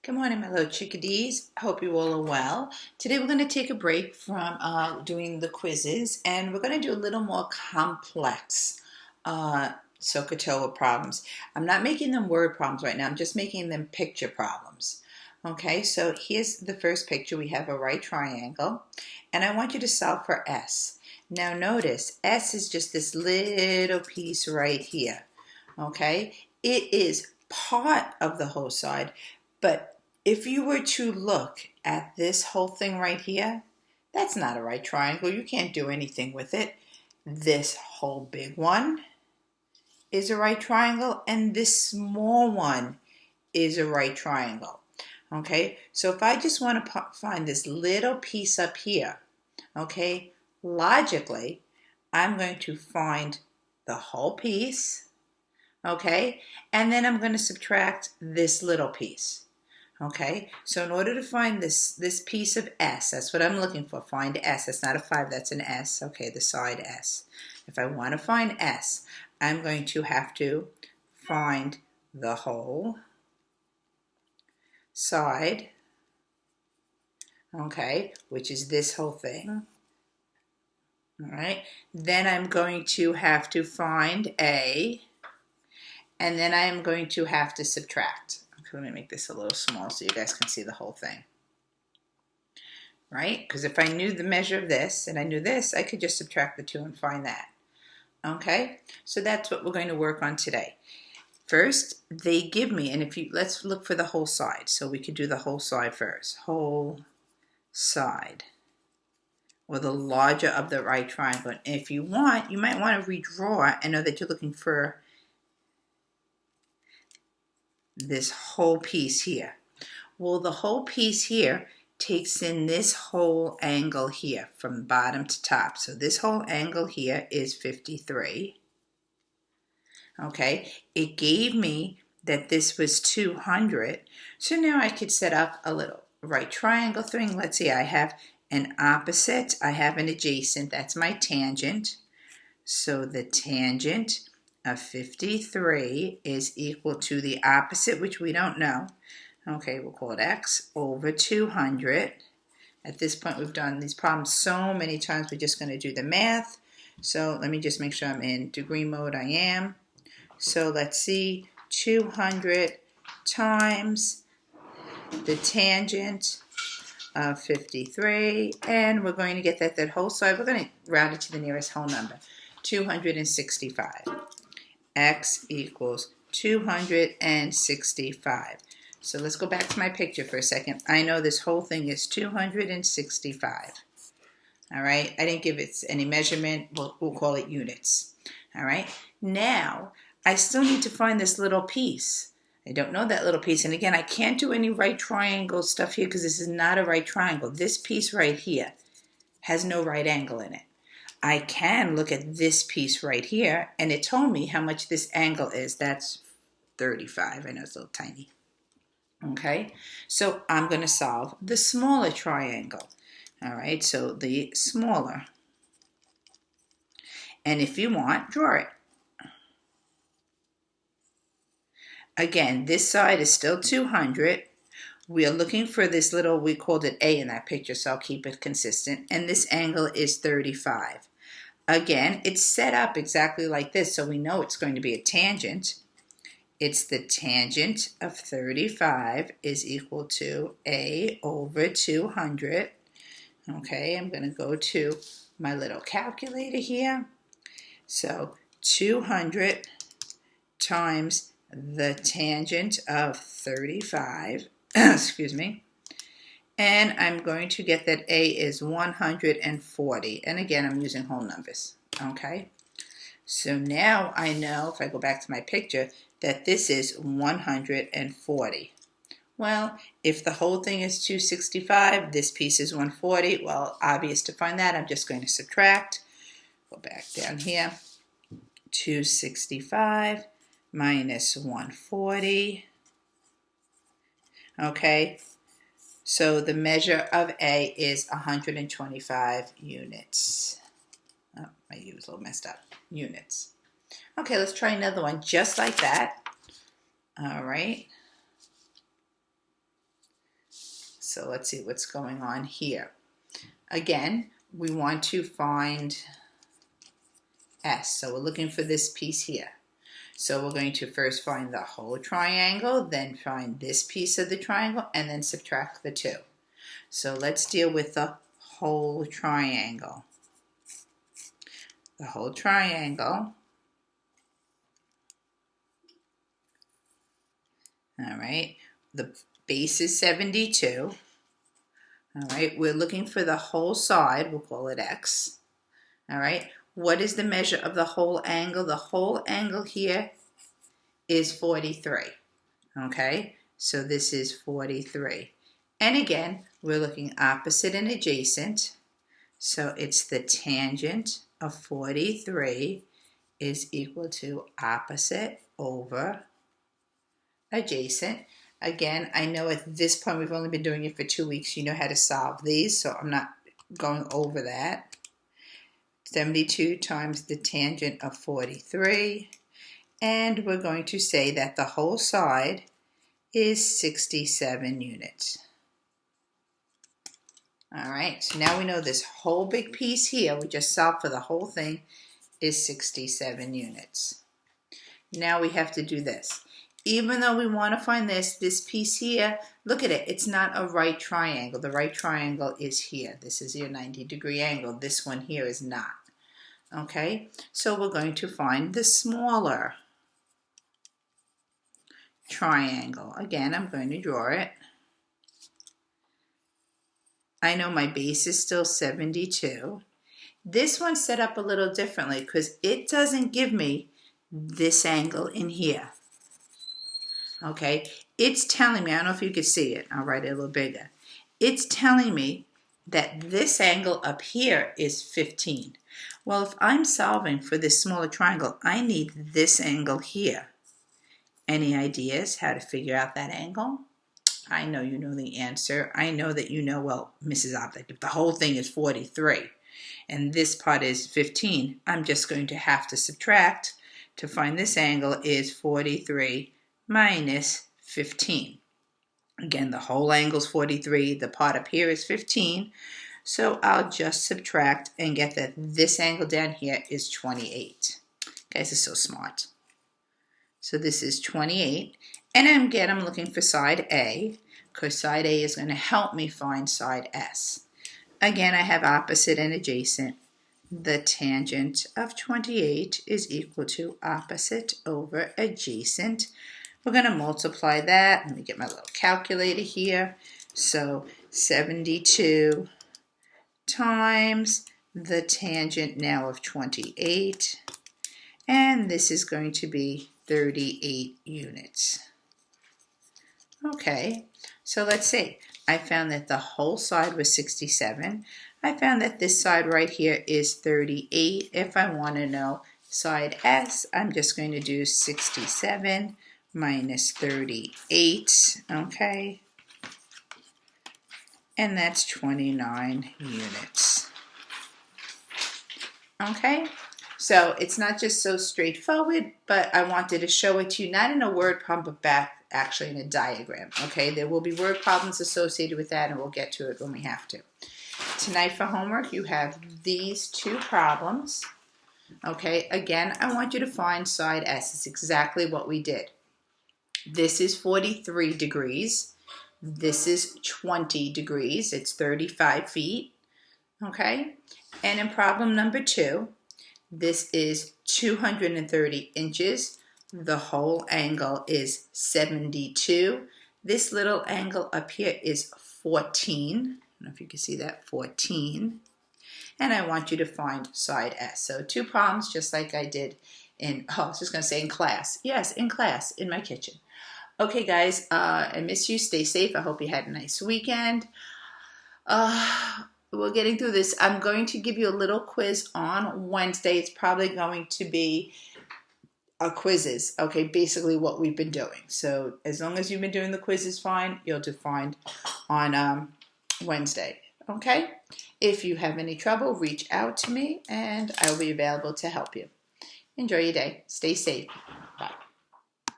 Good morning, my little chickadees. I hope you all are well. Today we're going to take a break from doing the quizzes, and we're going to do a little more complex SOHCAHTOA problems. I'm not making them word problems right now. I'm just making them picture problems. Okay, so here's the first picture. We have a right triangle, and I want you to solve for S. Now notice, S is just this little piece right here. Okay, it is part of the whole side, but if you were to look at this whole thing right here, that's not a right triangle. You can't do anything with it. This whole big one is a right triangle, and this small one is a right triangle. Okay, so if I just want to find this little piece up here, okay, logically, I'm going to find the whole piece, okay, and then I'm going to subtract this little piece. Okay, so in order to find this piece of S, that's what I'm looking for. Find S. That's not a 5, that's an S. Okay, the side S. If I want to find S, I'm going to have to find the whole side, okay, which is this whole thing. All right, then I'm going to have to find A, and then I am going to have to subtract. Okay, let me make this a little small so you guys can see the whole thing. Right? Because if I knew the measure of this and I knew this, I could just subtract the 2 and find that. Okay? So that's what we're going to work on today. First, they give me, and let's look for the whole side. So we could do the whole side first. Whole side. Or the larger of the right triangle. And if you want, you might want to redraw and know that you're looking for this whole piece here. Well, the whole piece here takes in this whole angle here from bottom to top. So this whole angle here is 53. Okay, it gave me that this was 200. So now I could set up a little right triangle thing. Let's see, I have an opposite, I have an adjacent, that's my tangent. So the tangent of 53 is equal to the opposite, which we don't know. Okay, we'll call it x over 200. At this point, we've done these problems so many times, we're just going to do the math. So let me just make sure I'm in degree mode. I am. So let's see, 200 times the tangent of 53, and we're going to get that whole side. We're going to round it to the nearest whole number, 265. X equals 265. So let's go back to my picture for a second. I know this whole thing is 265. All right, I didn't give it any measurement. We'll call it units. All right, now I still need to find this little piece. I don't know that little piece. And again, I can't do any right triangle stuff here because this is not a right triangle. This piece right here has no right angle in it. I can look at this piece right here, and it told me how much this angle is. That's 35. I know it's a little tiny. Okay, so I'm going to solve the smaller triangle. All right, so the smaller. And if you want, draw it. Again, this side is still 200. We are looking for this little, we called it A in that picture, so I'll keep it consistent. And this angle is 35. Again, it's set up exactly like this, so we know it's going to be a tangent. It's the tangent of 35 is equal to A over 200. Okay, I'm going to go to my little calculator here. So 200 times the tangent of 35, excuse me, and I'm going to get that A is 140. And again, I'm using whole numbers. Okay, so now I know, if I go back to my picture, that this is 140. Well, if the whole thing is 265, this piece is 140. Well, obvious to find that, I'm just going to subtract. Go back down here. 265 minus 140. Okay, so the measure of A is 125 units. Oh, my U was a little messed up. Units. Okay, let's try another one just like that. All right. So let's see what's going on here. Again, we want to find S. So we're looking for this piece here. So we're going to first find the whole triangle, then find this piece of the triangle, and then subtract the two. So let's deal with the whole triangle. The whole triangle. All right, the base is 72. All right, we're looking for the whole side. We'll call it X. All right, what is the measure of the whole angle? The whole angle here is 43. Okay, so this is 43. And again, we're looking opposite and adjacent. So it's the tangent of 43 is equal to opposite over adjacent. Again, I know at this point we've only been doing it for 2 weeks. You know how to solve these, so I'm not going over that. 72 times the tangent of 43. And we're going to say that the whole side is 67 units. All right, so now we know this whole big piece here, we just solved for the whole thing, is 67 units. Now we have to do this. Even though we want to find this piece here, look at it, it's not a right triangle. The right triangle is here. This is your 90-degree angle. This one here is not. Okay, so we're going to find the smaller triangle. Again, I'm going to draw it. I know my base is still 72. This one's set up a little differently because it doesn't give me this angle in here. Okay, it's telling me, I don't know if you can see it, I'll write it a little bigger. It's telling me that this angle up here is 15. Well, if I'm solving for this smaller triangle, I need this angle here. Any ideas how to figure out that angle? I know you know the answer. I know that you know, well, Mrs. Obdyke, if the whole thing is 43 and this part is 15, I'm just going to have to subtract to find this angle is 43 minus 15. Again, the whole angle is 43. The part up here is 15. So I'll just subtract and get that this angle down here is 28. Guys are so smart. So this is 28. And again, I'm looking for side A, because side A is going to help me find side S. Again, I have opposite and adjacent. The tangent of 28 is equal to opposite over adjacent. We're going to multiply that. Let me get my little calculator here. So 72 times the tangent now of 28. And this is going to be 38 units. Okay, so let's see. I found that the whole side was 67. I found that this side right here is 38. If I want to know side S, I'm just going to do 67 minus 38, okay? And that's 29 units. Okay, so it's not just so straightforward, but I wanted to show it to you, not in a word problem, but back actually in a diagram, okay? There will be word problems associated with that, and we'll get to it when we have to. Tonight for homework, you have these two problems, okay? Again, I want you to find side S. It's exactly what we did. This is 43 degrees. This is 20 degrees. It's 35 feet, okay? And in problem number 2, this is 230 inches. The whole angle is 72. This little angle up here is 14. I don't know if you can see that, 14. And I want you to find side S. So 2 problems just like I did in, I was just going to say in class. Yes, in class, in my kitchen. Okay, guys, I miss you. Stay safe. I hope you had a nice weekend. We're getting through this. I'm going to give you a little quiz on Wednesday. It's probably going to be a quizzes, okay, basically what we've been doing. So as long as you've been doing the quizzes fine, you'll do fine on Wednesday, okay? If you have any trouble, reach out to me, and I will be available to help you. Enjoy your day. Stay safe.